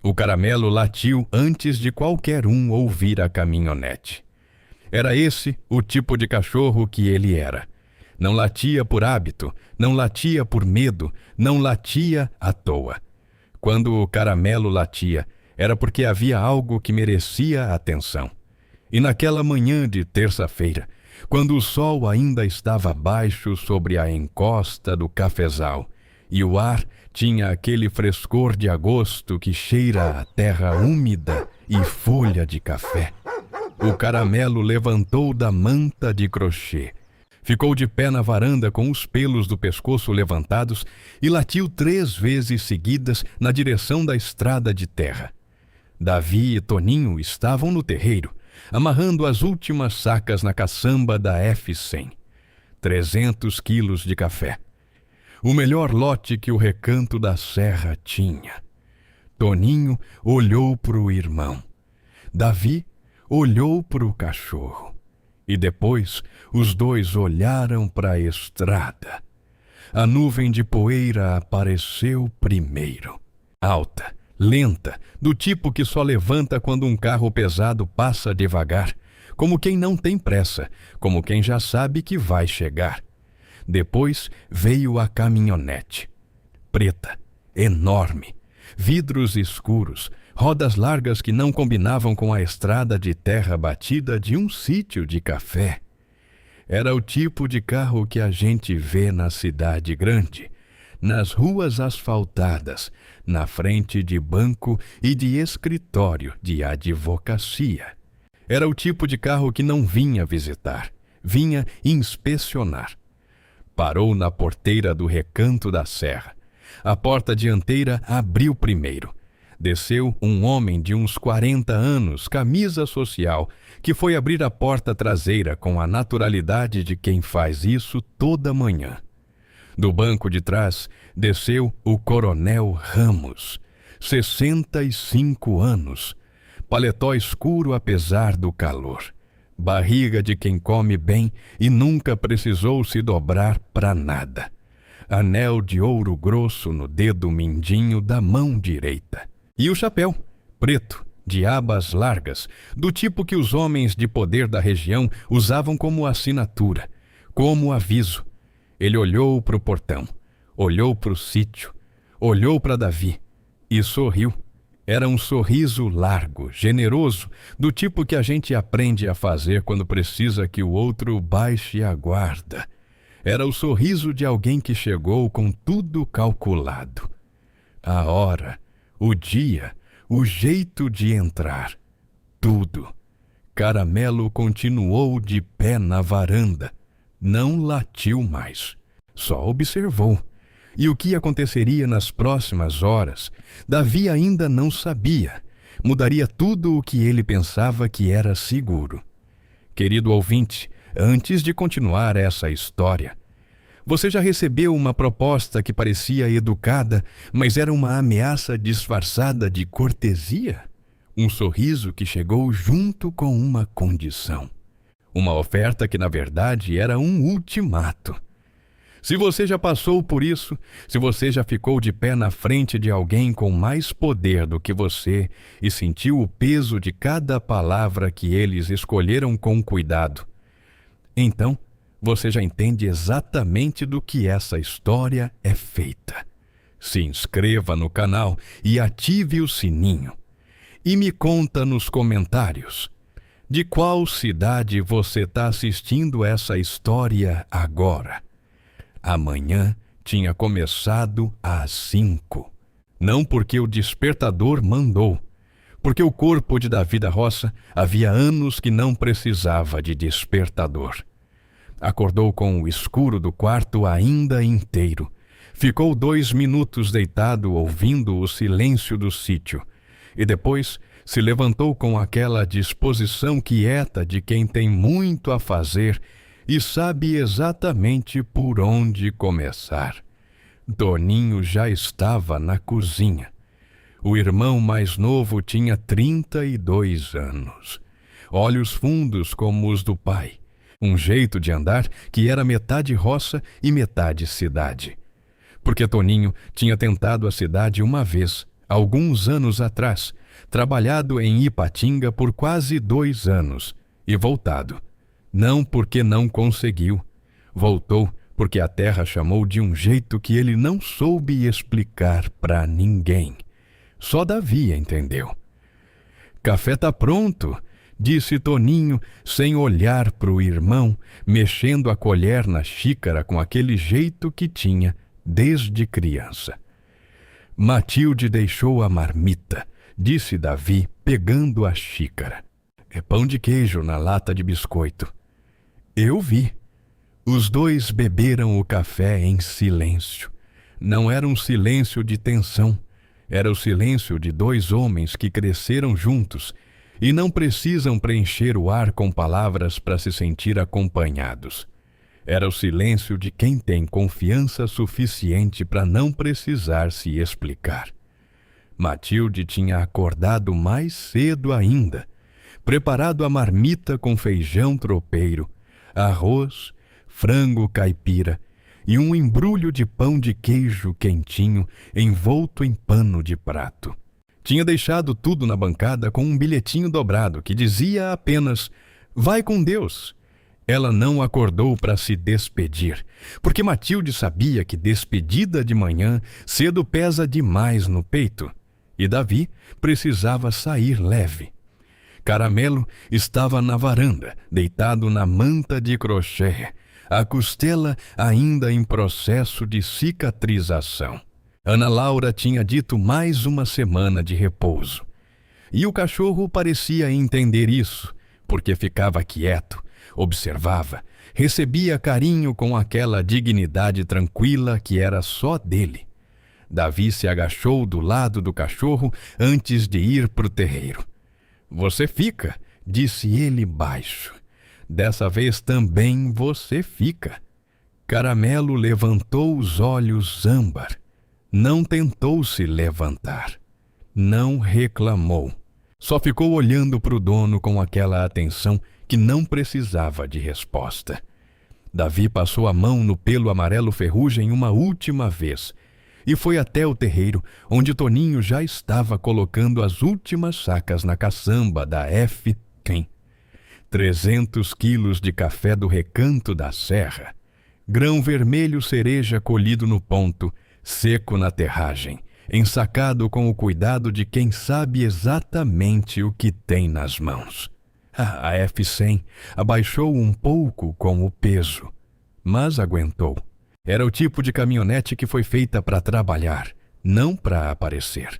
O caramelo latiu antes de qualquer um ouvir a caminhonete. Era esse o tipo de cachorro que ele era. Não latia por hábito, não latia por medo, não latia à toa. Quando o caramelo latia, era porque havia algo que merecia atenção. E naquela manhã de terça-feira, quando o sol ainda estava baixo sobre a encosta do cafezal, e o ar tinha aquele frescor de agosto que cheira a terra úmida e folha de café, o caramelo levantou da manta de crochê, ficou de pé na varanda com os pelos do pescoço levantados e latiu 3 vezes seguidas na direção da estrada de terra. Davi e Toninho estavam no terreiro, amarrando as últimas sacas na caçamba da F100. 300 quilos de café. O melhor lote que o Recanto da Serra tinha. Toninho olhou para o irmão. Davi olhou para o cachorro. E depois os dois olharam para a estrada. A nuvem de poeira apareceu primeiro. Alta, lenta, do tipo que só levanta quando um carro pesado passa devagar, como quem não tem pressa, como quem já sabe que vai chegar. Depois veio a caminhonete. Preta, enorme, vidros escuros, rodas largas que não combinavam com a estrada de terra batida de um sítio de café. Era o tipo de carro que a gente vê na cidade grande, nas ruas asfaltadas, na frente de banco e de escritório de advocacia. Era o tipo de carro que não vinha visitar, vinha inspecionar. Parou na porteira do Recanto da Serra. A porta dianteira abriu primeiro. Desceu um homem de uns 40 anos, camisa social, que foi abrir a porta traseira com a naturalidade de quem faz isso toda manhã. Do banco de trás, desceu o Coronel Ramos, 65 anos, paletó escuro apesar do calor, barriga de quem come bem e nunca precisou se dobrar para nada, anel de ouro grosso no dedo mindinho da mão direita. E o chapéu, preto, de abas largas, do tipo que os homens de poder da região usavam como assinatura, como aviso. Ele olhou para o portão, olhou para o sítio, olhou para Davi e sorriu. Era um sorriso largo, generoso, do tipo que a gente aprende a fazer quando precisa que o outro baixe a guarda. Era o sorriso de alguém que chegou com tudo calculado. A hora, o dia, o jeito de entrar, tudo. Caramelo continuou de pé na varanda. Não latiu mais, só observou. E o que aconteceria nas próximas horas, Davi ainda não sabia. Mudaria tudo o que ele pensava que era seguro. Querido ouvinte, antes de continuar essa história, você já recebeu uma proposta que parecia educada, mas era uma ameaça disfarçada de cortesia? Um sorriso que chegou junto com uma condição. Uma oferta que, na verdade, era um ultimato. Se você já passou por isso, se você já ficou de pé na frente de alguém com mais poder do que você e sentiu o peso de cada palavra que eles escolheram com cuidado, então você já entende exatamente do que essa história é feita. Se inscreva no canal e ative o sininho. E me conta nos comentários de qual cidade você está assistindo essa história agora. Amanhã tinha começado às 5. Não porque o despertador mandou, porque o corpo de Davi da Roça havia anos que não precisava de despertador. Acordou com o escuro do quarto ainda inteiro. Ficou 2 minutos deitado ouvindo o silêncio do sítio e depois se levantou com aquela disposição quieta de quem tem muito a fazer e sabe exatamente por onde começar. Toninho já estava na cozinha. O irmão mais novo tinha 32 anos. Olhos fundos como os do pai. Um jeito de andar que era metade roça e metade cidade. Porque Toninho tinha tentado a cidade uma vez, alguns anos atrás, trabalhado em Ipatinga por quase 2 anos e voltado. Não porque não conseguiu. Voltou porque a terra chamou de um jeito que ele não soube explicar para ninguém. Só Davi entendeu. Café tá pronto, disse Toninho, sem olhar para o irmão, mexendo a colher na xícara com aquele jeito que tinha desde criança. Matilde deixou a marmita, disse Davi, pegando a xícara. É pão de queijo na lata de biscoito. Eu vi. Os dois beberam o café em silêncio. Não era um silêncio de tensão. Era o silêncio de 2 homens que cresceram juntos e não precisam preencher o ar com palavras para se sentir acompanhados. Era o silêncio de quem tem confiança suficiente para não precisar se explicar. Matilde tinha acordado mais cedo ainda, preparado a marmita com feijão tropeiro, arroz, frango caipira e um embrulho de pão de queijo quentinho envolto em pano de prato. Tinha deixado tudo na bancada com um bilhetinho dobrado que dizia apenas "Vai com Deus". Ela não acordou para se despedir, porque Matilde sabia que despedida de manhã cedo pesa demais no peito, e Davi precisava sair leve. Caramelo estava na varanda, deitado na manta de crochê, a costela ainda em processo de cicatrização. Ana Laura tinha dito mais uma semana de repouso. E o cachorro parecia entender isso, porque ficava quieto, observava, recebia carinho com aquela dignidade tranquila que era só dele. Davi se agachou do lado do cachorro antes de ir para o terreiro. "Você fica", disse ele baixo. "Dessa vez também você fica." Caramelo levantou os olhos âmbar. Não tentou se levantar. Não reclamou. Só ficou olhando para o dono com aquela atenção que não precisava de resposta. Davi passou a mão no pelo amarelo ferrugem uma última vez e foi até o terreiro, onde Toninho já estava colocando as últimas sacas na caçamba da F. Quem? 300 quilos de café do Recanto da Serra, grão vermelho cereja colhido no ponto, seco na terragem, ensacado com o cuidado de quem sabe exatamente o que tem nas mãos. A F100 abaixou um pouco com o peso, mas aguentou. Era o tipo de caminhonete que foi feita para trabalhar, não para aparecer.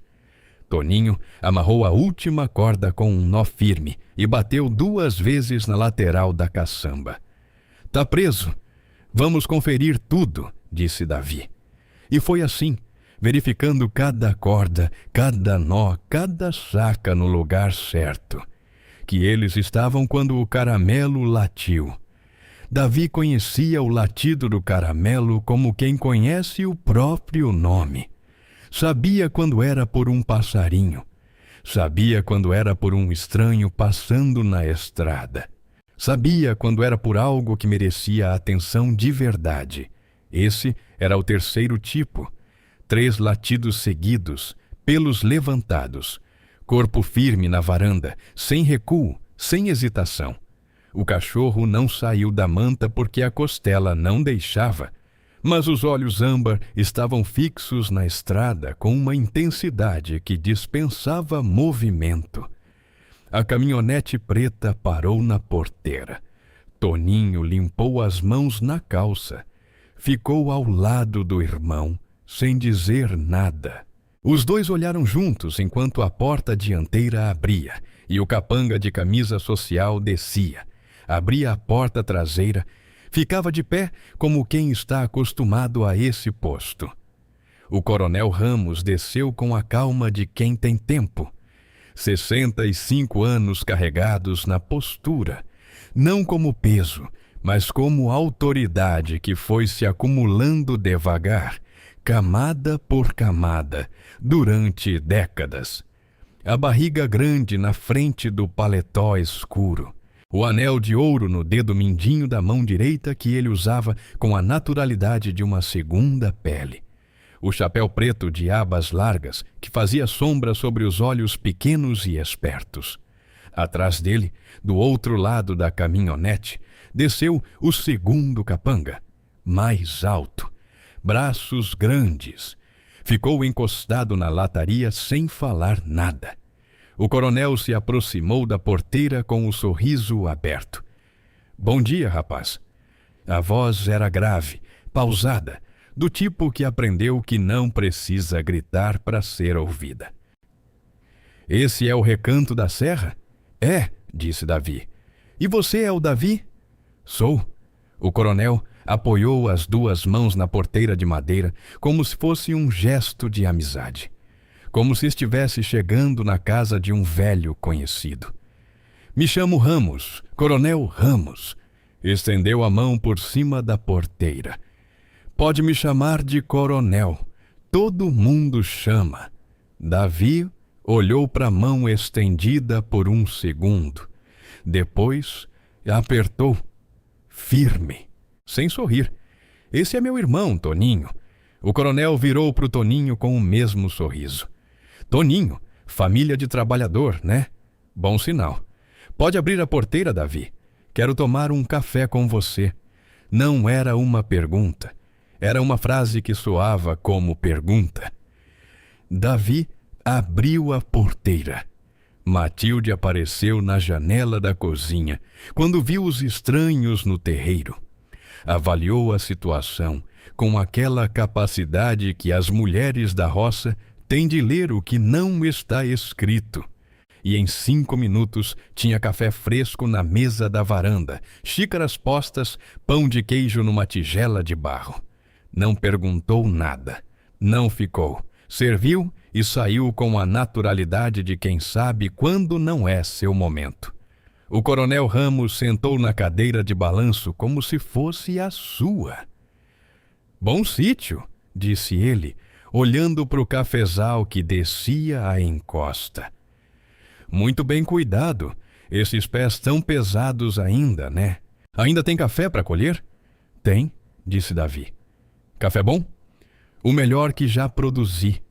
Toninho amarrou a última corda com um nó firme e bateu 2 vezes na lateral da caçamba. "Tá preso. Vamos conferir tudo", disse Davi. E foi assim, verificando cada corda, cada nó, cada saca no lugar certo, que eles estavam quando o caramelo latiu. Davi conhecia o latido do caramelo como quem conhece o próprio nome. Sabia quando era por um passarinho. Sabia quando era por um estranho passando na estrada. Sabia quando era por algo que merecia atenção de verdade. Esse era o 3º tipo. 3 latidos seguidos, pelos levantados, corpo firme na varanda, sem recuo, sem hesitação. O cachorro não saiu da manta porque a costela não deixava, mas os olhos âmbar estavam fixos na estrada com uma intensidade que dispensava movimento. A caminhonete preta parou na porteira. Toninho limpou as mãos na calça. Ficou ao lado do irmão, sem dizer nada. Os dois olharam juntos enquanto a porta dianteira abria e o capanga de camisa social descia. Abria a porta traseira, ficava de pé como quem está acostumado a esse posto. O coronel Ramos desceu com a calma de quem tem tempo. 65 anos carregados na postura, não como peso, mas como autoridade que foi se acumulando devagar, camada por camada, durante décadas. A barriga grande na frente do paletó escuro, o anel de ouro no dedo mindinho da mão direita que ele usava com a naturalidade de uma segunda pele, o chapéu preto de abas largas que fazia sombra sobre os olhos pequenos e espertos. Atrás dele, do outro lado da caminhonete, desceu o segundo capanga, mais alto, braços grandes. Ficou encostado na lataria sem falar nada. O coronel se aproximou da porteira com o sorriso aberto. "Bom dia, rapaz." A voz era grave, pausada, do tipo que aprendeu que não precisa gritar para ser ouvida. "Esse é o Recanto da Serra?" "É", disse Davi. "E você é o Davi?" "Sou." O coronel apoiou as duas mãos na porteira de madeira como se fosse um gesto de amizade, como se estivesse chegando na casa de um velho conhecido. "Me chamo Ramos, Coronel Ramos." Estendeu a mão por cima da porteira. "Pode me chamar de coronel. Todo mundo chama." Davi olhou para a mão estendida por um segundo. Depois apertou, firme, sem sorrir. "Esse é meu irmão, Toninho." O coronel virou para o Toninho com o mesmo sorriso. "Toninho, família de trabalhador, né? Bom sinal. Pode abrir a porteira, Davi. Quero tomar um café com você." Não era uma pergunta. Era uma frase que soava como pergunta. Davi abriu a porteira. Matilde apareceu na janela da cozinha quando viu os estranhos no terreiro. Avaliou a situação com aquela capacidade que as mulheres da roça têm de ler o que não está escrito. E em 5 minutos tinha café fresco na mesa da varanda, xícaras postas, pão de queijo numa tigela de barro. Não perguntou nada. Não ficou. Serviu e saiu com a naturalidade de quem sabe quando não é seu momento. O coronel Ramos sentou na cadeira de balanço como se fosse a sua. "Bom sítio", disse ele, olhando para o cafezal que descia a encosta. "Muito bem cuidado. Esses pés tão pesados ainda, né? Ainda tem café para colher?" "Tem", disse Davi. "Café bom?" "O melhor que já produzi."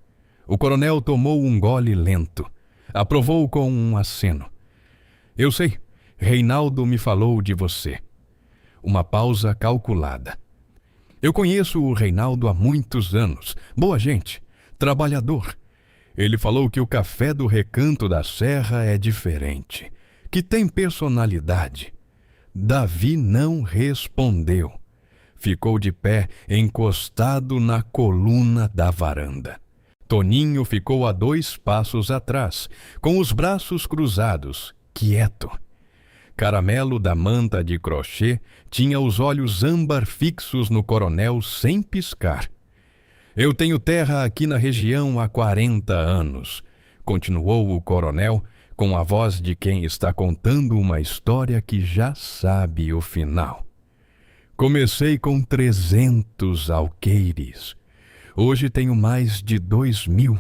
O coronel tomou um gole lento. Aprovou com um aceno. "Eu sei. Reinaldo me falou de você." Uma pausa calculada. "Eu conheço o Reinaldo há muitos anos. Boa gente. Trabalhador. Ele falou que o café do Recanto da Serra é diferente, que tem personalidade." Davi não respondeu. Ficou de pé, encostado na coluna da varanda. Toninho ficou a 2 passos atrás, com os braços cruzados, quieto. Caramelo da manta de crochê tinha os olhos âmbar fixos no coronel sem piscar. "Eu tenho terra aqui na região há 40 anos, continuou o coronel, com a voz de quem está contando uma história que já sabe o final. "Comecei com 300 alqueires. Hoje tenho mais de 2.000.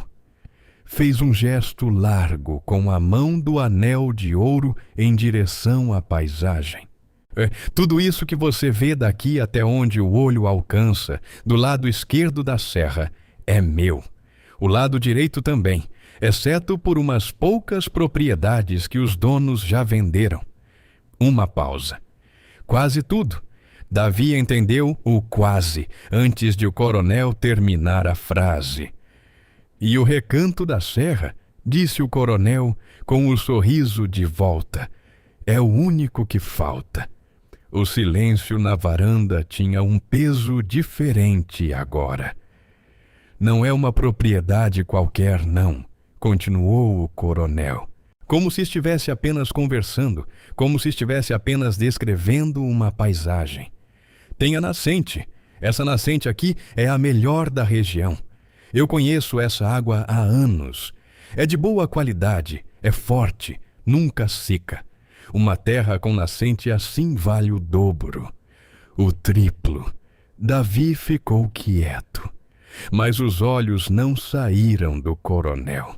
Fez um gesto largo com a mão do anel de ouro em direção à paisagem. Tudo isso que você vê daqui até onde o olho alcança, do lado esquerdo da serra, é meu. O lado direito também, exceto por umas poucas propriedades que os donos já venderam." Uma pausa. "Quase tudo." Davi entendeu o quase antes de o coronel terminar a frase. "E o Recanto da Serra", disse o coronel com o sorriso de volta, "é o único que falta." O silêncio na varanda tinha um peso diferente agora. "Não é uma propriedade qualquer, não", continuou o coronel, como se estivesse apenas conversando, como se estivesse apenas descrevendo uma paisagem. "Tem a nascente. Essa nascente aqui é a melhor da região. Eu conheço essa água há anos. É de boa qualidade, é forte, nunca seca. Uma terra com nascente assim vale o dobro, o triplo." Davi ficou quieto, mas os olhos não saíram do coronel.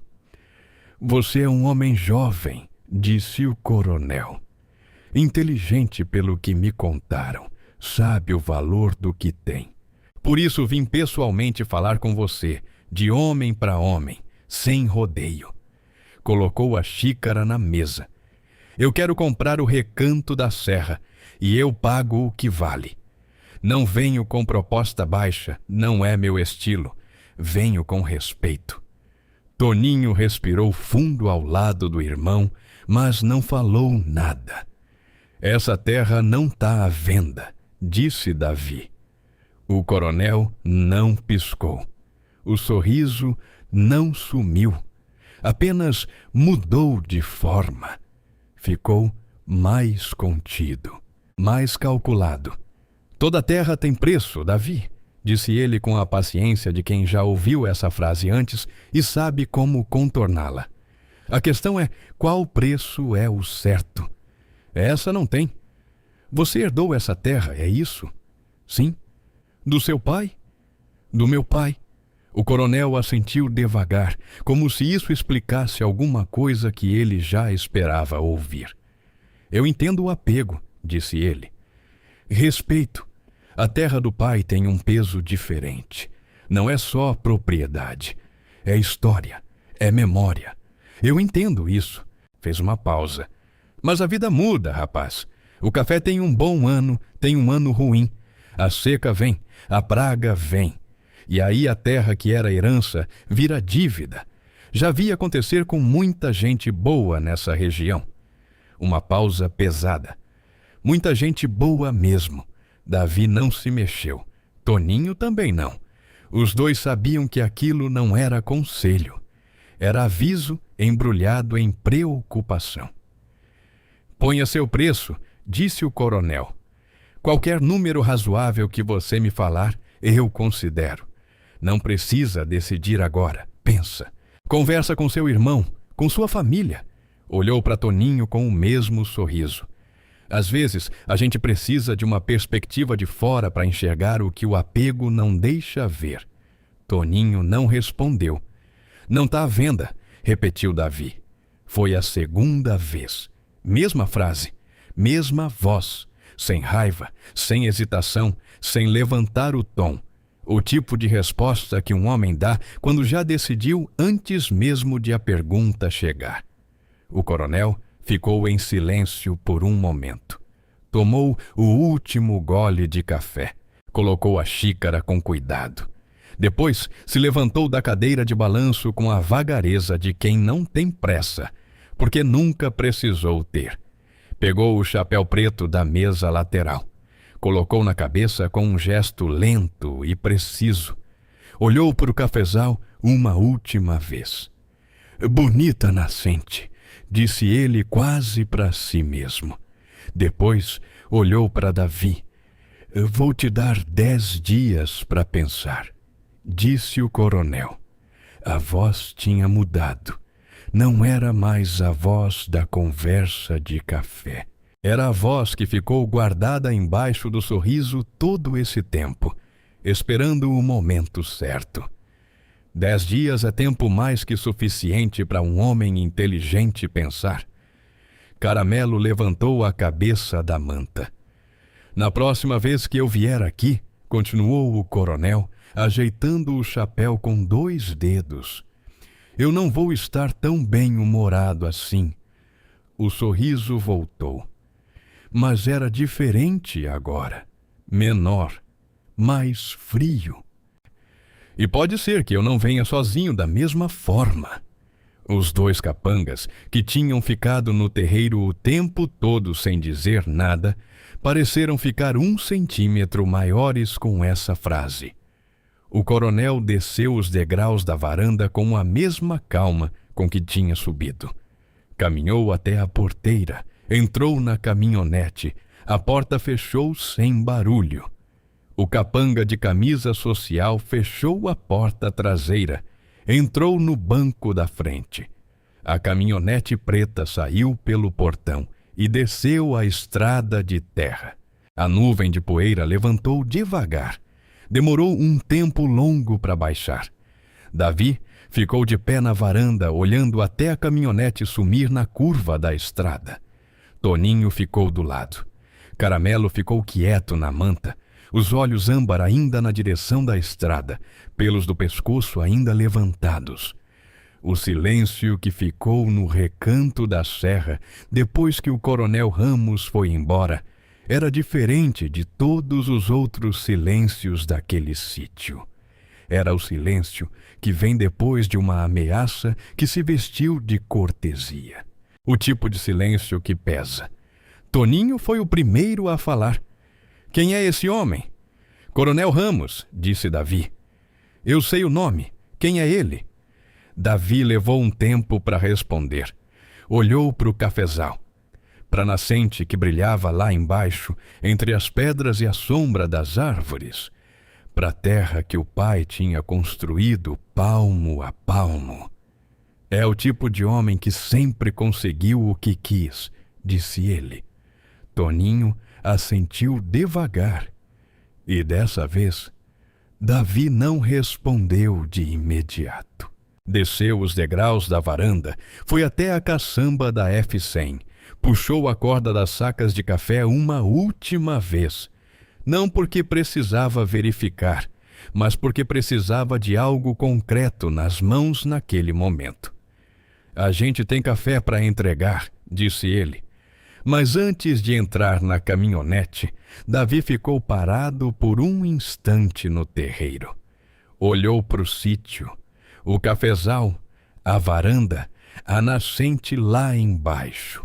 "Você é um homem jovem", disse o coronel. "Inteligente pelo que me contaram, sabe o valor do que tem. Por isso vim pessoalmente falar com você, de homem para homem, sem rodeio. Colocou a xícara na mesa. Eu quero comprar o recanto da serra, e eu pago o que vale. Não venho com proposta baixa, não é meu estilo. Venho com respeito. Toninho respirou fundo ao lado do irmão, mas não falou nada. Essa terra não está à venda, disse Davi. O coronel não piscou. O sorriso não sumiu. Apenas mudou de forma. Ficou mais contido, mais calculado. Toda terra tem preço, Davi, disse ele com a paciência de quem já ouviu essa frase antes e sabe como contorná-la. A questão é qual preço é o certo. Essa não tem. Você herdou essa terra, é isso? Sim. Do seu pai? Do meu pai. O coronel assentiu devagar, como se isso explicasse alguma coisa que ele já esperava ouvir. Eu entendo o apego, disse ele. Respeito. A terra do pai tem um peso diferente. Não é só propriedade. É história. É memória. Eu entendo isso. Fez uma pausa. Mas a vida muda, rapaz. O café tem um bom ano, tem um ano ruim. A seca vem, a praga vem. E aí a terra que era herança vira dívida. Já vi acontecer com muita gente boa nessa região. Uma pausa pesada. Muita gente boa mesmo. Davi não se mexeu. Toninho também não. Os dois sabiam que aquilo não era conselho. Era aviso embrulhado em preocupação. Ponha seu preço, disse o coronel. Qualquer número razoável que você me falar, eu considero. Não precisa decidir agora. Pensa. Conversa com seu irmão, com sua família. Olhou para Toninho com o mesmo sorriso. Às vezes, a gente precisa de uma perspectiva de fora para enxergar o que o apego não deixa ver. Toninho não respondeu. Não está à venda, repetiu Davi. Foi a segunda vez. Mesma frase, mesma voz, sem raiva, sem hesitação, sem levantar o tom. O tipo de resposta que um homem dá quando já decidiu antes mesmo de a pergunta chegar. O coronel ficou em silêncio por um momento. Tomou o último gole de café. Colocou a xícara com cuidado. Depois se levantou da cadeira de balanço com a vagareza de quem não tem pressa, porque nunca precisou ter. Pegou o chapéu preto da mesa lateral. Colocou na cabeça com um gesto lento e preciso. Olhou para o cafezal uma última vez. Bonita nascente, disse ele quase para si mesmo. Depois olhou para Davi. Vou te dar 10 dias para pensar, disse o coronel. A voz tinha mudado. Não era mais a voz da conversa de café. Era a voz que ficou guardada embaixo do sorriso todo esse tempo, esperando o momento certo. 10 dias é tempo mais que suficiente para um homem inteligente pensar. Caramelo levantou a cabeça da manta. Na próxima vez que eu vier aqui, continuou o coronel, ajeitando o chapéu com 2 dedos. Eu não vou estar tão bem-humorado assim. O sorriso voltou. Mas era diferente agora. Menor, mais frio. E pode ser que eu não venha sozinho da mesma forma. Os 2 capangas, que tinham ficado no terreiro o tempo todo sem dizer nada, pareceram ficar 1 centímetro maiores com essa frase. O coronel desceu os degraus da varanda com a mesma calma com que tinha subido. Caminhou até a porteira, entrou na caminhonete, a porta fechou sem barulho. O capanga de camisa social fechou a porta traseira, entrou no banco da frente. A caminhonete preta saiu pelo portão e desceu a estrada de terra. A nuvem de poeira levantou devagar. Demorou um tempo longo para baixar. Davi ficou de pé na varanda, olhando até a caminhonete sumir na curva da estrada. Toninho ficou do lado. Caramelo ficou quieto na manta, os olhos âmbar ainda na direção da estrada, pelos do pescoço ainda levantados. O silêncio que ficou no recanto da serra depois que o coronel Ramos foi embora era diferente de todos os outros silêncios daquele sítio. Era o silêncio que vem depois de uma ameaça que se vestiu de cortesia. O tipo de silêncio que pesa. Toninho foi o primeiro a falar. Quem é esse homem? Coronel Ramos, disse Davi. Eu sei o nome. Quem é ele? Davi levou um tempo para responder. Olhou para o cafezal, para a nascente que brilhava lá embaixo, entre as pedras e a sombra das árvores, para a terra que o pai tinha construído palmo a palmo. É o tipo de homem que sempre conseguiu o que quis, disse ele. Toninho assentiu devagar. E dessa vez, Davi não respondeu de imediato. Desceu os degraus da varanda, foi até a caçamba da F100, puxou a corda das sacas de café uma última vez. Não porque precisava verificar, mas porque precisava de algo concreto nas mãos naquele momento. A gente tem café para entregar, disse ele. Mas antes de entrar na caminhonete, Davi ficou parado por um instante no terreiro. Olhou para o sítio, o cafezal, a varanda, a nascente lá embaixo,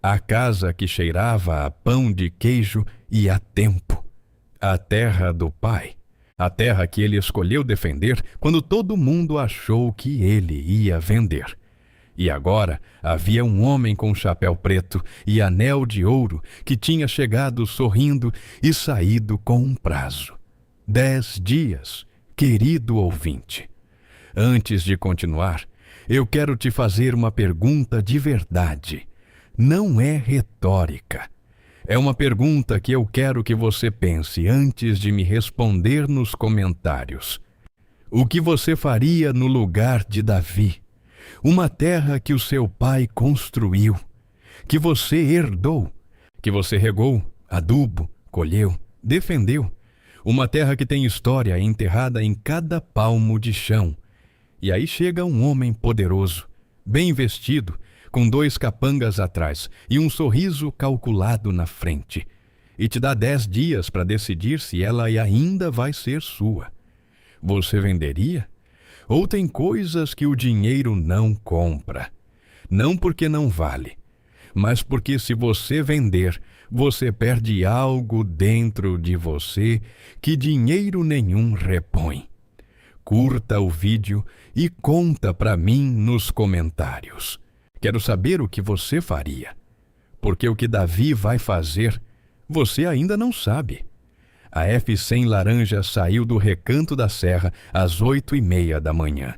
a casa que cheirava a pão de queijo e a tempo, a terra do pai, a terra que ele escolheu defender quando todo mundo achou que ele ia vender. E agora havia um homem com chapéu preto e anel de ouro que tinha chegado sorrindo e saído com um prazo. 10 dias, querido ouvinte. Antes de continuar, eu quero te fazer uma pergunta de verdade. Não é retórica. É uma pergunta que eu quero que você pense antes de me responder nos comentários. O que você faria no lugar de Davi? Uma terra que o seu pai construiu, que você herdou, que você regou, adubo, colheu, defendeu. Uma terra que tem história enterrada em cada palmo de chão. E aí chega um homem poderoso, bem vestido, com 2 capangas atrás e um sorriso calculado na frente, e te dá 10 dias para decidir se ela ainda vai ser sua. Você venderia? Ou tem coisas que o dinheiro não compra? Não porque não vale, mas porque se você vender, você perde algo dentro de você que dinheiro nenhum repõe. Curta o vídeo e conta para mim nos comentários. Quero saber o que você faria, porque o que Davi vai fazer, você ainda não sabe. A F100 laranja saiu do recanto da serra às 8h30 da manhã,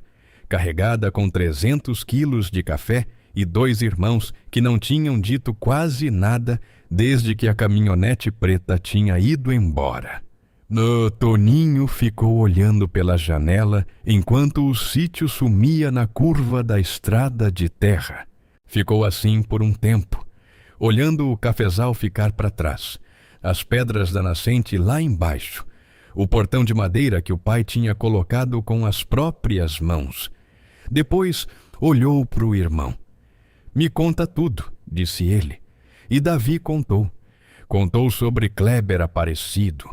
carregada com 300 quilos de café e 2 irmãos que não tinham dito quase nada desde que a caminhonete preta tinha ido embora. Toninho ficou olhando pela janela enquanto o sítio sumia na curva da estrada de terra. Ficou assim por um tempo, olhando o cafezal ficar para trás, as pedras da nascente lá embaixo, o portão de madeira que o pai tinha colocado com as próprias mãos. Depois olhou para o irmão. Me conta tudo, disse ele. E Davi contou. Contou sobre Kleber Aparecido,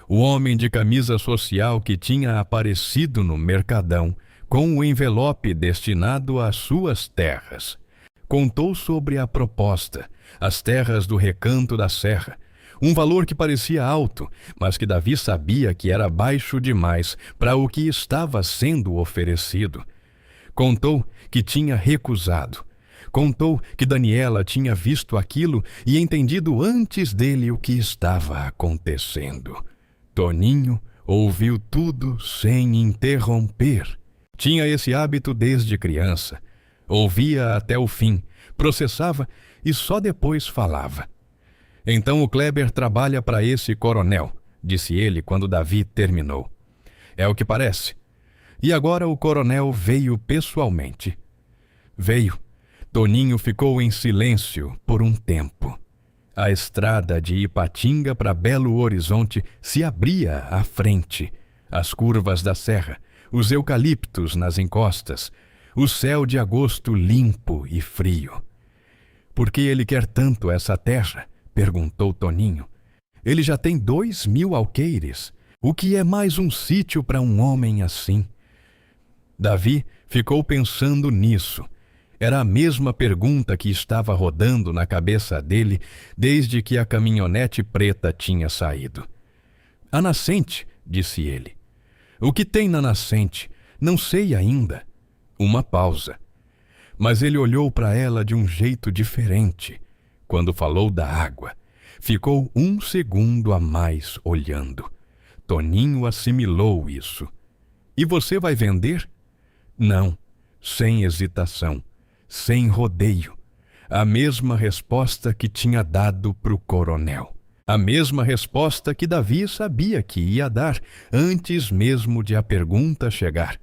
o homem de camisa social que tinha aparecido no Mercadão com o envelope destinado às suas terras. Contou sobre a proposta, as terras do recanto da serra, um valor que parecia alto, mas que Davi sabia que era baixo demais para o que estava sendo oferecido. Contou que tinha recusado. Contou que Daniela tinha visto aquilo e entendido antes dele o que estava acontecendo. Toninho ouviu tudo sem interromper. Tinha esse hábito desde criança. Ouvia até o fim, processava e só depois falava. Então o Kleber trabalha para esse coronel, disse ele quando Davi terminou. É o que parece. E agora o coronel veio pessoalmente. Veio. Toninho ficou em silêncio por um tempo. A estrada de Ipatinga para Belo Horizonte se abria à frente, as curvas da serra, os eucaliptos nas encostas, o céu de agosto limpo e frio. Por que ele quer tanto essa terra? Perguntou Toninho. Ele já tem 2.000 alqueires. O que é mais um sítio para um homem assim? Davi ficou pensando nisso. Era a mesma pergunta que estava rodando na cabeça dele desde que a caminhonete preta tinha saído. A nascente, disse ele. O que tem na nascente? Não sei ainda. Uma pausa. Mas ele olhou para ela de um jeito diferente. Quando falou da água, ficou 1 segundo a mais olhando. Toninho assimilou isso. E você vai vender? Não, sem hesitação, sem rodeio. A mesma resposta que tinha dado para o coronel. A mesma resposta que Davi sabia que ia dar, antes mesmo de a pergunta chegar.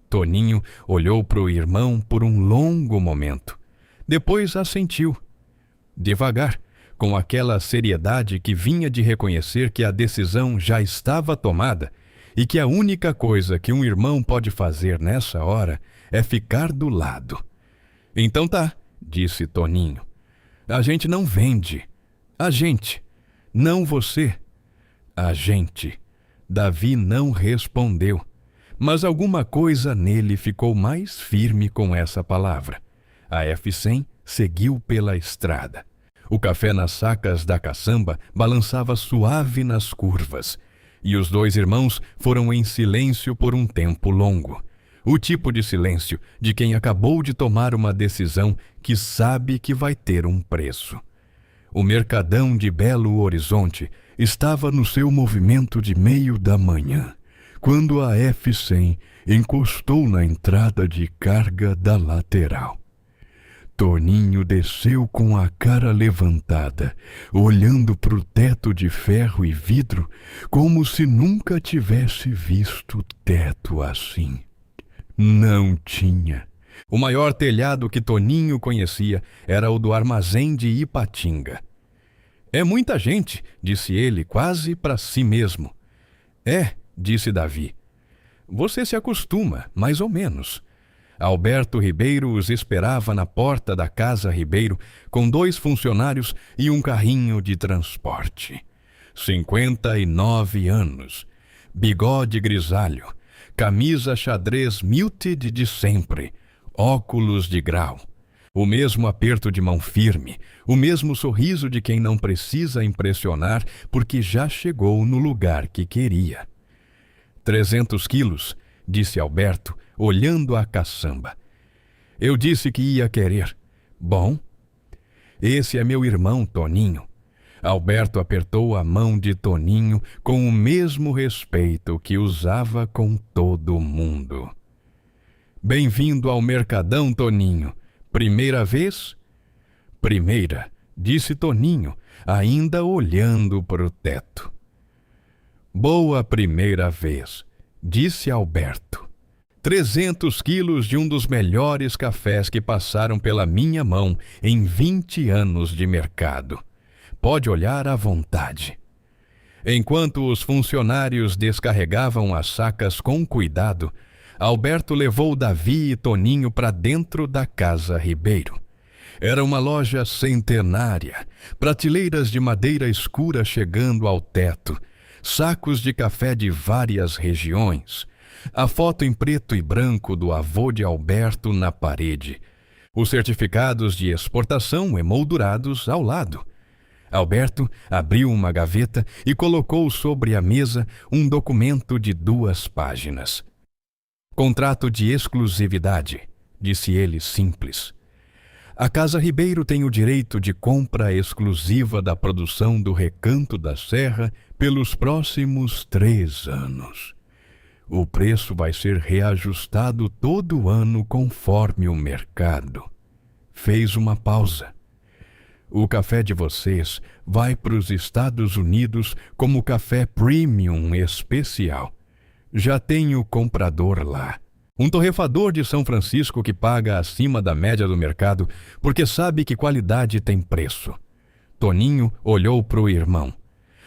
Toninho olhou para o irmão por um longo momento. Depois assentiu. Devagar, com aquela seriedade que vinha de reconhecer que a decisão já estava tomada e que a única coisa que um irmão pode fazer nessa hora é ficar do lado. Então tá, disse Toninho. A gente não vende. A gente. Não você. A gente. Davi não respondeu. Mas alguma coisa nele ficou mais firme com essa palavra. A F100 seguiu pela estrada. O café nas sacas da caçamba balançava suave nas curvas. E os 2 irmãos foram em silêncio por um tempo longo. O tipo de silêncio de quem acabou de tomar uma decisão que sabe que vai ter um preço. O mercadão de Belo Horizonte estava no seu movimento de meio da manhã, quando a F100 encostou na entrada de carga da lateral. Toninho desceu com a cara levantada, olhando para o teto de ferro e vidro, como se nunca tivesse visto teto assim. Não tinha. O maior telhado que Toninho conhecia era o do armazém de Ipatinga. É muita gente, disse ele, quase para si mesmo. É, disse Davi. Você se acostuma, mais ou menos. Alberto Ribeiro os esperava na porta da Casa Ribeiro com 2 funcionários e um carrinho de transporte. 59 anos, bigode grisalho, camisa xadrez Milted de sempre, óculos de grau, o mesmo aperto de mão firme, o mesmo sorriso de quem não precisa impressionar porque já chegou no lugar que queria. 300 quilos, disse Alberto, olhando a caçamba. Eu disse que ia querer. Bom, esse é meu irmão Toninho. Alberto apertou a mão de Toninho com o mesmo respeito que usava com todo mundo. Bem-vindo ao Mercadão, Toninho. Primeira vez? Primeira, disse Toninho, ainda olhando para o teto. Boa primeira vez, disse Alberto. 300 quilos de um dos melhores cafés que passaram pela minha mão em 20 anos de mercado. Pode olhar à vontade. Enquanto os funcionários descarregavam as sacas com cuidado, Alberto levou Davi e Toninho para dentro da Casa Ribeiro. Era uma loja centenária, prateleiras de madeira escura chegando ao teto, sacos de café de várias regiões, a foto em preto e branco do avô de Alberto na parede, os certificados de exportação emoldurados ao lado. Alberto abriu uma gaveta e colocou sobre a mesa um documento de 2 páginas. Contrato de exclusividade, disse ele simples. A Casa Ribeiro tem o direito de compra exclusiva da produção do Recanto da Serra pelos próximos 3 anos. O preço vai ser reajustado todo ano conforme o mercado. Fez uma pausa. O café de vocês vai para os Estados Unidos como café premium especial. Já tem o comprador lá. Um torrefador de São Francisco que paga acima da média do mercado porque sabe que qualidade tem preço. Toninho olhou para o irmão.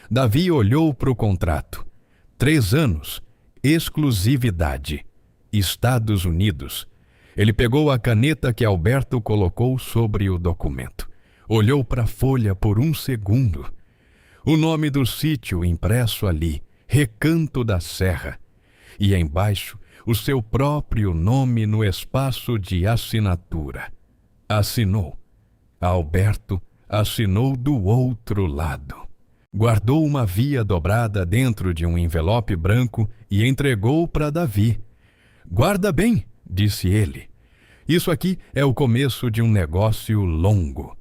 Davi olhou para o contrato. 3 anos. Exclusividade. Estados Unidos. Ele pegou a caneta que Alberto colocou sobre o documento. Olhou para a folha por um segundo. O nome do sítio impresso ali, Recanto da Serra. E embaixo, o seu próprio nome no espaço de assinatura. Assinou. Alberto assinou do outro lado. Guardou uma via dobrada dentro de um envelope branco e entregou para Davi. Guarda bem, disse ele. Isso aqui é o começo de um negócio longo.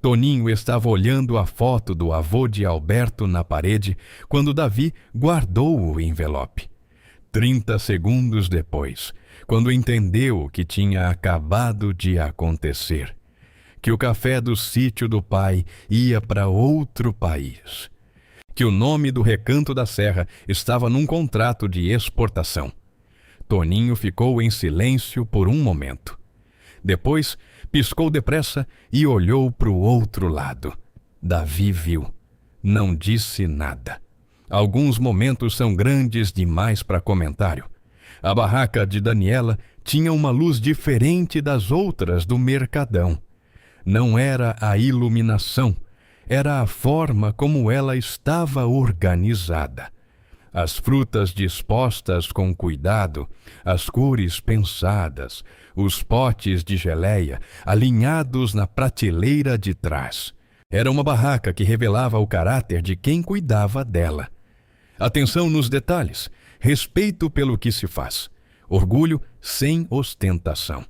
Toninho estava olhando a foto do avô de Alberto na parede quando Davi guardou o envelope. 30 segundos depois, quando entendeu o que tinha acabado de acontecer, que o café do sítio do pai ia para outro país, que o nome do Recanto da Serra estava num contrato de exportação. Toninho ficou em silêncio por um momento. Depois, piscou depressa e olhou para o outro lado. Davi viu. Não disse nada. Alguns momentos são grandes demais para comentário. A barraca de Daniela tinha uma luz diferente das outras do mercadão. Não era a iluminação, era a forma como ela estava organizada. As frutas dispostas com cuidado, as cores pensadas, os potes de geleia alinhados na prateleira de trás. Era uma barraca que revelava o caráter de quem cuidava dela. Atenção nos detalhes, respeito pelo que se faz, orgulho sem ostentação.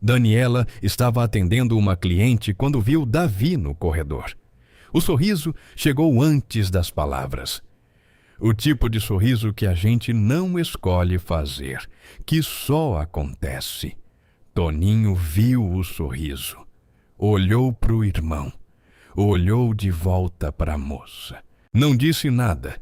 Daniela estava atendendo uma cliente quando viu Davi no corredor. O sorriso chegou antes das palavras. O tipo de sorriso que a gente não escolhe fazer, que só acontece. Toninho viu o sorriso. Olhou para o irmão. Olhou de volta para a moça. Não disse nada.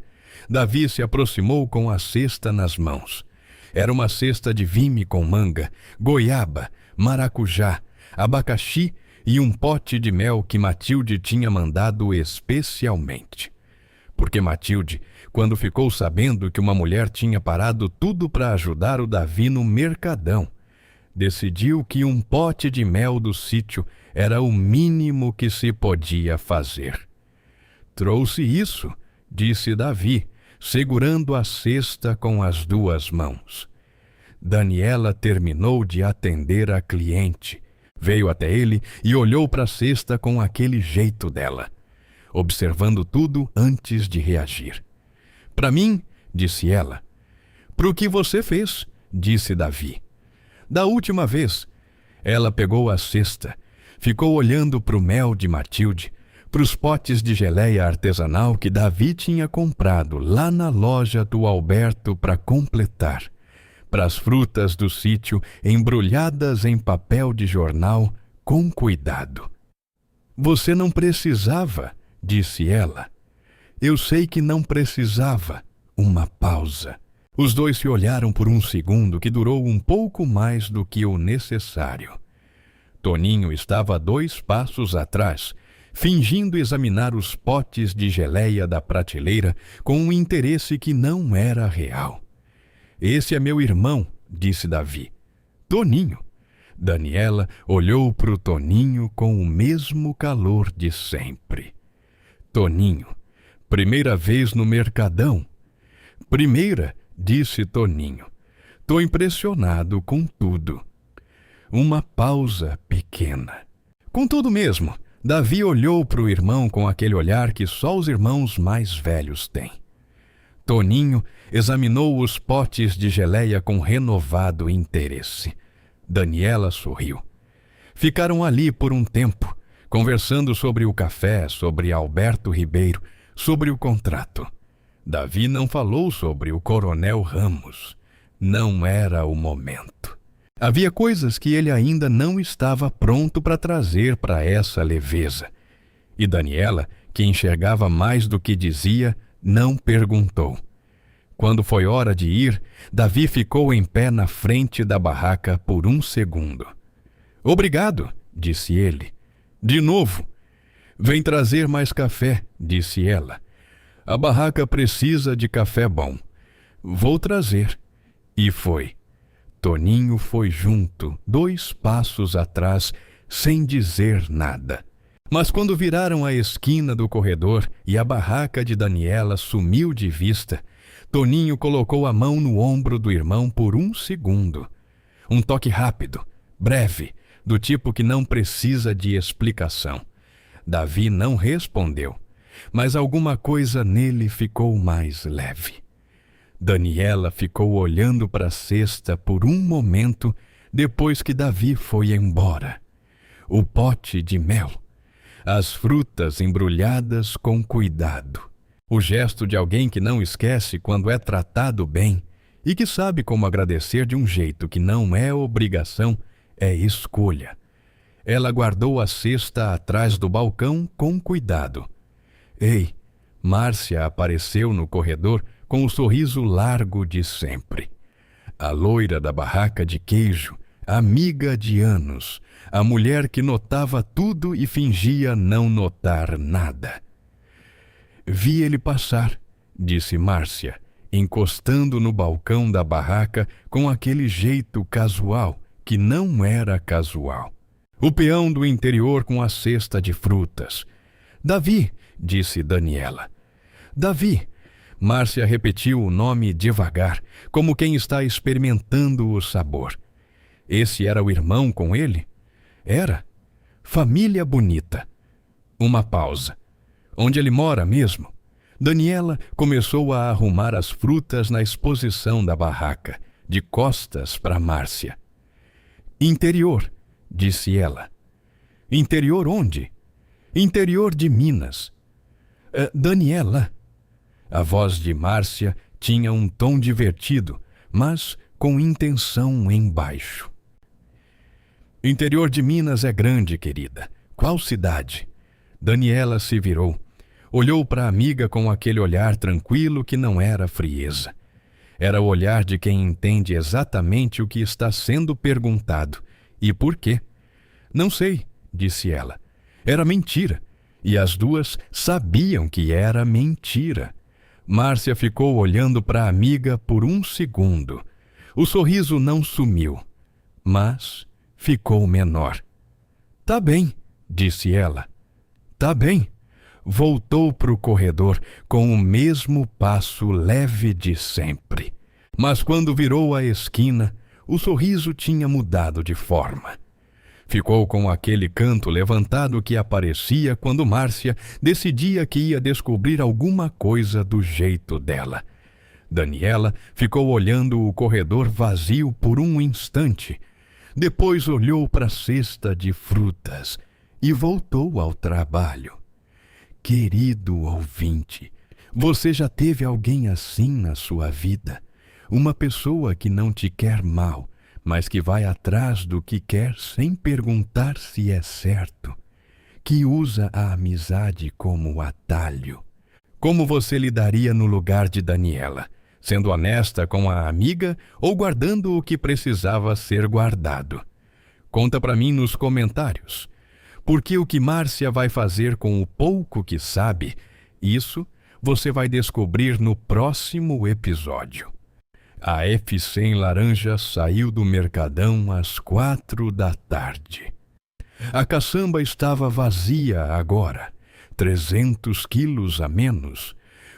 Davi se aproximou com a cesta nas mãos. Era uma cesta de vime com manga, goiaba, maracujá, abacaxi e um pote de mel que Matilde tinha mandado especialmente. Porque Matilde, quando ficou sabendo que uma mulher tinha parado tudo para ajudar o Davi no mercadão, decidiu que um pote de mel do sítio era o mínimo que se podia fazer. Trouxe isso, disse Davi, segurando a cesta com as 2 mãos. Daniela terminou de atender a cliente. Veio até ele e olhou para a cesta com aquele jeito dela, observando tudo antes de reagir. Para mim, disse ela. Pro que você fez, disse Davi. Da última vez, ela pegou a cesta, ficou olhando para o mel de Matilde, para os potes de geleia artesanal que Davi tinha comprado lá na loja do Alberto para completar, para as frutas do sítio embrulhadas em papel de jornal com cuidado. Você não precisava, disse ela. Eu sei que não precisava. Uma pausa. Os dois se olharam por um segundo que durou um pouco mais do que o necessário. Toninho estava a 2 passos atrás, fingindo examinar os potes de geleia da prateleira com um interesse que não era real. Esse é meu irmão, disse Davi. Toninho. Daniela olhou para o Toninho com o mesmo calor de sempre. Toninho. Primeira vez no mercadão. Primeira, disse Toninho. Tô impressionado com tudo. Uma pausa pequena. Contudo mesmo, Davi olhou para o irmão com aquele olhar que só os irmãos mais velhos têm. Toninho examinou os potes de geleia com renovado interesse. Daniela sorriu. Ficaram ali por um tempo, conversando sobre o café, sobre Alberto Ribeiro, sobre o contrato. Davi não falou sobre o Coronel Ramos. Não era o momento. Havia coisas que ele ainda não estava pronto para trazer para essa leveza. E Daniela, que enxergava mais do que dizia, não perguntou. Quando foi hora de ir, Davi ficou em pé na frente da barraca por um segundo. Obrigado, disse ele. De novo. Vem trazer mais café, disse ela. A barraca precisa de café bom. Vou trazer. E foi. Toninho foi junto, 2 passos atrás, sem dizer nada. Mas quando viraram a esquina do corredor e a barraca de Daniela sumiu de vista, Toninho colocou a mão no ombro do irmão por 1 segundo. Um toque rápido, breve, do tipo que não precisa de explicação. Davi não respondeu, mas alguma coisa nele ficou mais leve. Daniela ficou olhando para a cesta por um momento depois que Davi foi embora. O pote de mel, as frutas embrulhadas com cuidado. O gesto de alguém que não esquece quando é tratado bem e que sabe como agradecer de um jeito que não é obrigação, é escolha. Ela guardou a cesta atrás do balcão com cuidado. Ei, Márcia apareceu no corredor com o sorriso largo de sempre. A loira da barraca de queijo, amiga de anos, a mulher que notava tudo e fingia não notar nada. Vi ele passar, disse Márcia, encostando no balcão da barraca com aquele jeito casual, que não era casual. O peão do interior com a cesta de frutas. Davi, disse Daniela. Davi. Márcia repetiu o nome devagar, como quem está experimentando o sabor. Esse era o irmão com ele? Era. Família bonita. Uma pausa. Onde ele mora mesmo? Daniela começou a arrumar as frutas na exposição da barraca, de costas para Márcia. Interior, disse ela. Interior onde? Interior de Minas. Daniela. A voz de Márcia tinha um tom divertido, mas com intenção embaixo. Interior de Minas é grande, querida. Qual cidade? Daniela se virou. Olhou para a amiga com aquele olhar tranquilo que não era frieza. Era o olhar de quem entende exatamente o que está sendo perguntado. E por quê? Não sei, disse ela. Era mentira. E as duas sabiam que era mentira. Márcia ficou olhando para a amiga por 1 segundo. O sorriso não sumiu, mas ficou menor. Tá bem, disse ela. Tá bem. Voltou para o corredor com o mesmo passo leve de sempre. Mas quando virou a esquina, o sorriso tinha mudado de forma. Ficou com aquele canto levantado que aparecia quando Márcia decidia que ia descobrir alguma coisa do jeito dela. Daniela ficou olhando o corredor vazio por um instante. Depois olhou para a cesta de frutas e voltou ao trabalho. Querido ouvinte, você já teve alguém assim na sua vida? Uma pessoa que não te quer mal, mas que vai atrás do que quer sem perguntar se é certo, que usa a amizade como atalho. Como você lidaria no lugar de Daniela, sendo honesta com a amiga ou guardando o que precisava ser guardado? Conta para mim nos comentários, porque o que Márcia vai fazer com o pouco que sabe, isso você vai descobrir no próximo episódio. A F100 Laranja saiu do Mercadão às 4 da tarde. A caçamba estava vazia agora, 300 quilos a menos,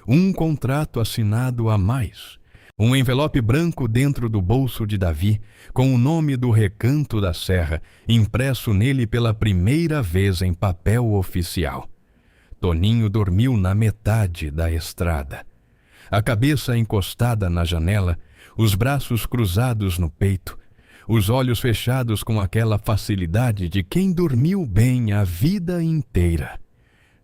um contrato assinado a mais, um envelope branco dentro do bolso de Davi, com o nome do Recanto da Serra, impresso nele pela primeira vez em papel oficial. Toninho dormiu na metade da estrada. A cabeça encostada na janela, os braços cruzados no peito, os olhos fechados com aquela facilidade de quem dormiu bem a vida inteira.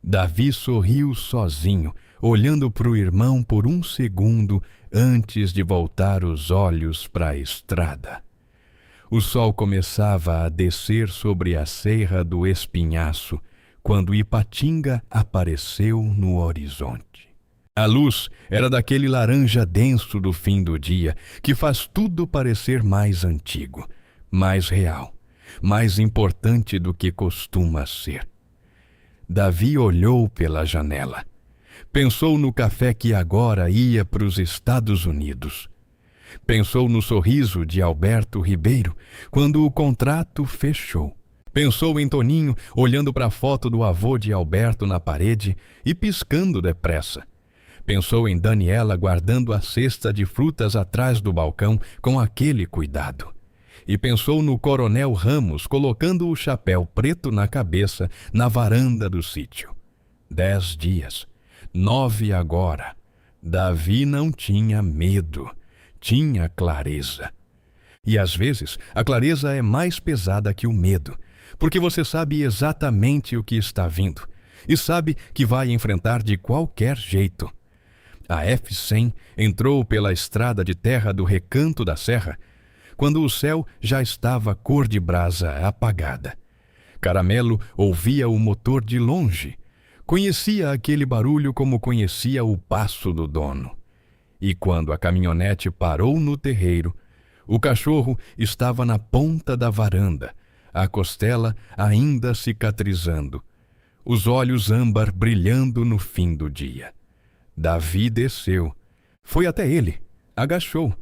Davi sorriu sozinho, olhando para o irmão por 1 segundo antes de voltar os olhos para a estrada. O sol começava a descer sobre a serra do Espinhaço quando Ipatinga apareceu no horizonte. A luz era daquele laranja denso do fim do dia que faz tudo parecer mais antigo, mais real, mais importante do que costuma ser. Davi olhou pela janela. Pensou no café que agora ia para os Estados Unidos. Pensou no sorriso de Alberto Ribeiro quando o contrato fechou. Pensou em Toninho olhando para a foto do avô de Alberto na parede e piscando depressa. Pensou em Daniela guardando a cesta de frutas atrás do balcão com aquele cuidado. E pensou no Coronel Ramos colocando o chapéu preto na cabeça na varanda do sítio. 10 dias. 9 agora. Davi não tinha medo. Tinha clareza. E às vezes a clareza é mais pesada que o medo, porque você sabe exatamente o que está vindo e sabe que vai enfrentar de qualquer jeito. A F-100 entrou pela estrada de terra do Recanto da Serra quando o céu já estava cor de brasa apagada. Caramelo ouvia o motor de longe. Conhecia aquele barulho como conhecia o passo do dono. E quando a caminhonete parou no terreiro, o cachorro estava na ponta da varanda, a costela ainda cicatrizando, os olhos âmbar brilhando no fim do dia. Davi desceu. Foi até ele. Agachou.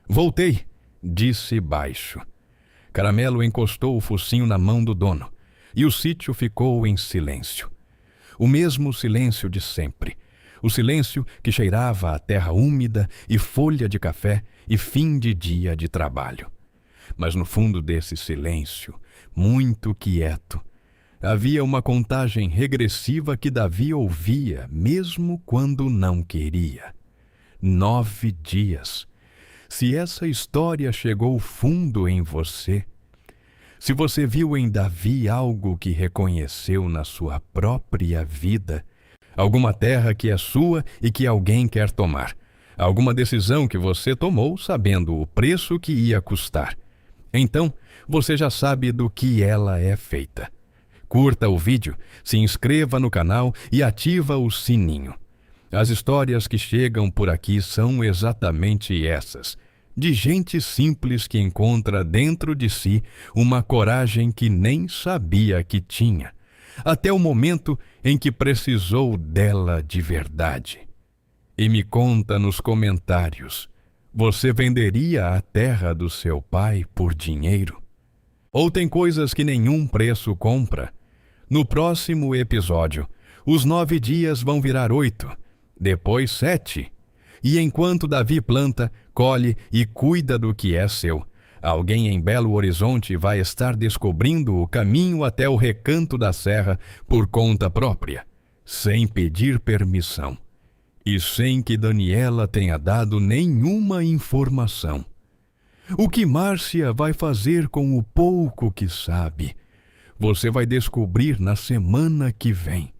Voltei, disse baixo. Caramelo encostou o focinho na mão do dono, e o sítio ficou em silêncio. O mesmo silêncio de sempre. O silêncio que cheirava a terra úmida e folha de café e fim de dia de trabalho. Mas no fundo desse silêncio, muito quieto, havia uma contagem regressiva que Davi ouvia mesmo quando não queria. 9 dias. Se essa história chegou fundo em você, se você viu em Davi algo que reconheceu na sua própria vida, alguma terra que é sua e que alguém quer tomar, alguma decisão que você tomou sabendo o preço que ia custar, então você já sabe do que ela é feita. Curta o vídeo, se inscreva no canal e ativa o sininho. As histórias que chegam por aqui são exatamente essas, de gente simples que encontra dentro de si uma coragem que nem sabia que tinha, até o momento em que precisou dela de verdade. E me conta nos comentários, você venderia a terra do seu pai por dinheiro? Ou tem coisas que nenhum preço compra? No próximo episódio, os 9 dias vão virar 8, depois 7. E enquanto Davi planta, colhe e cuida do que é seu, alguém em Belo Horizonte vai estar descobrindo o caminho até o Recanto da Serra por conta própria, sem pedir permissão. E sem que Daniela tenha dado nenhuma informação. O que Márcia vai fazer com o pouco que sabe? Você vai descobrir na semana que vem.